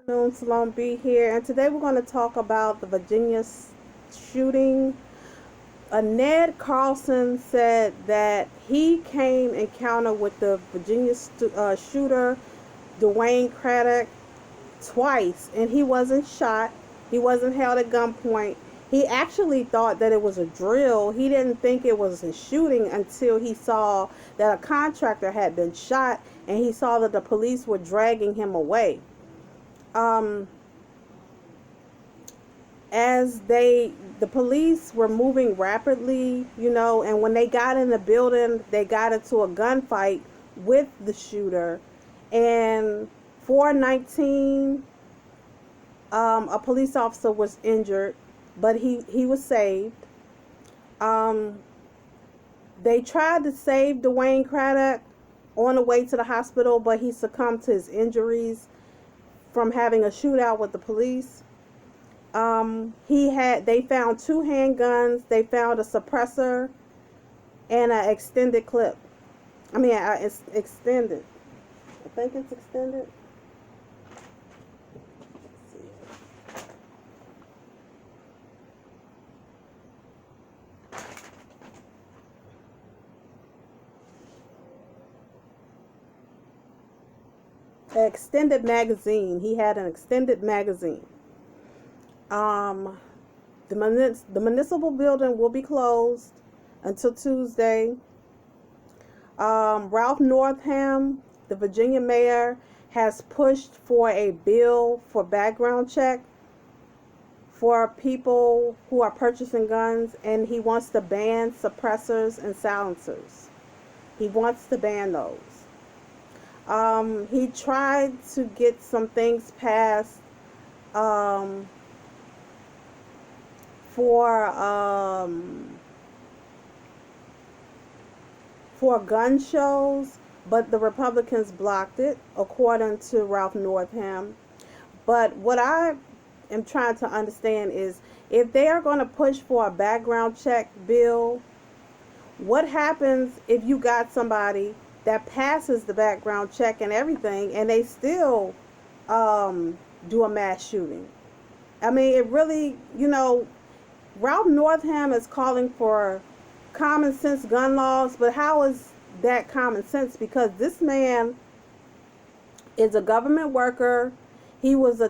Afternoon, Salome B here, and today we're going to talk about the Virginia shooting. Ned Carlson said that he came encounter with the Virginia shooter, Dwayne Craddock, twice, and he wasn't shot. He wasn't held at gunpoint. He actually thought that it was a drill. He didn't think it was a shooting until he saw that a contractor had been shot, and he saw that the police were dragging him away. Um, as the police were moving rapidly, and when they got in the building, they got into a gunfight with the shooter, and 419, a police officer was injured, but he was saved. um they tried to save Dwayne Craddock on the way to the hospital, but he succumbed to his injuries from having a shootout with the police. They found two handguns, they found a suppressor, and an extended clip. It's extended. I think it's extended. An extended magazine. He had an extended magazine. Um, the municipal building will be closed until Tuesday. Ralph Northam, the Virginia mayor, has pushed for a bill for background check for people who are purchasing guns, and he wants to ban suppressors and silencers. He wants to ban those. He tried to get some things passed um, for gun shows, but the Republicans blocked it, according to Ralph Northam. But what I am trying to understand is, if they are going to push for a background check bill, what happens if you got somebody that passes the background check and everything, and they still do a mass shooting? It really, Ralph Northam is calling for common sense gun laws, but how is that common sense? Because this man is a government worker. He was an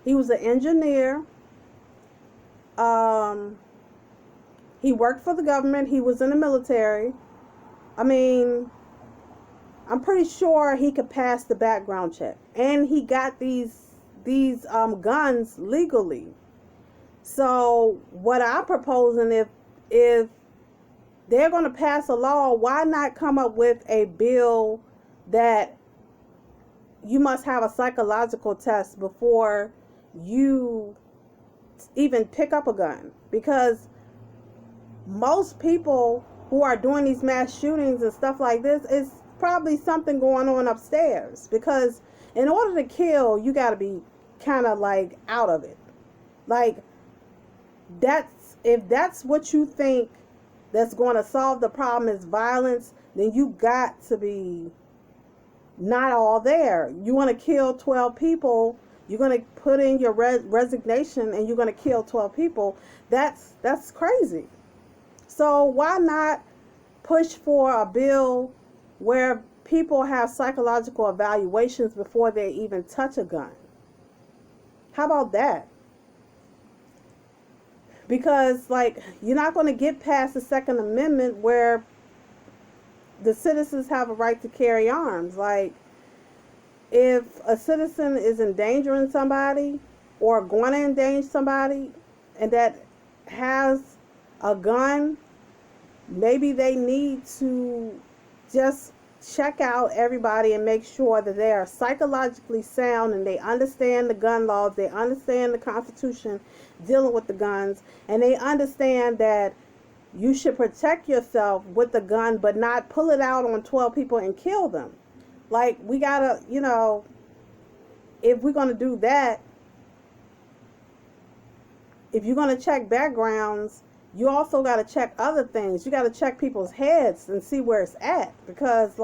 engineer. He worked for the government. He was in the military. I'm pretty sure he could pass the background check, and he got these guns legally. So what I'm proposing, if they're going to pass a law, why not come up with a bill that you must have a psychological test before you even pick up a gun? Because most people who are doing these mass shootings and stuff like this, is probably something going on upstairs. Because in order to kill, you got to be kind of like out of it. Like, if that's what you think that's going to solve the problem is violence, then you got to be not all there. You want to kill 12 people, you're going to put in your resignation, and you're going to kill 12 people. That's crazy. So why not push for a bill where people have psychological evaluations before they even touch a gun? How about that? Because, you're not going to get past the Second Amendment, where the citizens have a right to carry arms. Like, if a citizen is endangering somebody or going to endanger somebody, and that has a gun, maybe they need to just check out everybody and make sure that they are psychologically sound, and they understand the gun laws, they understand the Constitution dealing with the guns, and they understand that you should protect yourself with the gun, but not pull it out on 12 people and kill them. Like, we gotta, if we're gonna do that, if you're gonna check backgrounds, you also got to check other things. You got to check people's heads and see where it's at. Because,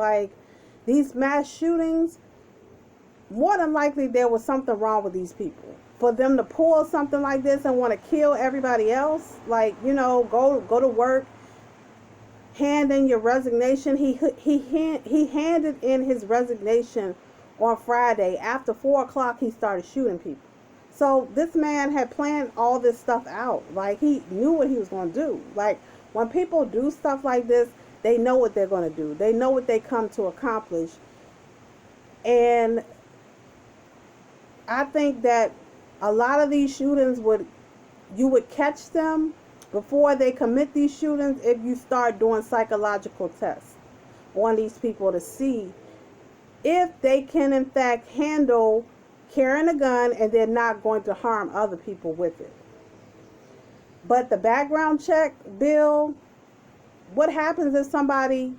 these mass shootings, more than likely there was something wrong with these people. For them to pull something like this and want to kill everybody else, like, you know, go to work, hand in your resignation. He handed in his resignation on Friday. After 4 o'clock, he started shooting people. So this man had planned all this stuff out. Like, he knew what he was going to do. Like, when people do stuff like this, they know what they're going to do. They know what they come to accomplish. And I think that a lot of these shootings you would catch them before they commit these shootings if you start doing psychological tests on these people to see if they can in fact handle carrying a gun and they're not going to harm other people with it. But the background check bill, what happens if somebody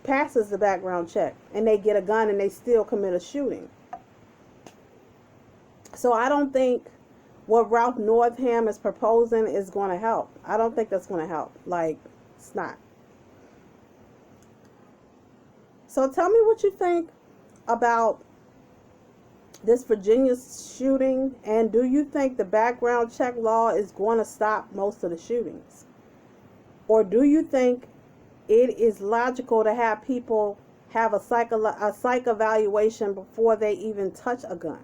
passes the background check and they get a gun and they still commit a shooting? So I don't think what Ralph Northam is proposing is going to help. I don't think that's going to help. Like, it's not. So tell me what you think about this Virginia shooting, and do you think the background check law is going to stop most of the shootings? Or do you think it is logical to have people have a psych evaluation before they even touch a gun?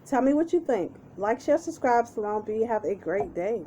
Tell me what you think. Like, share, subscribe. Salon B. Have a great day.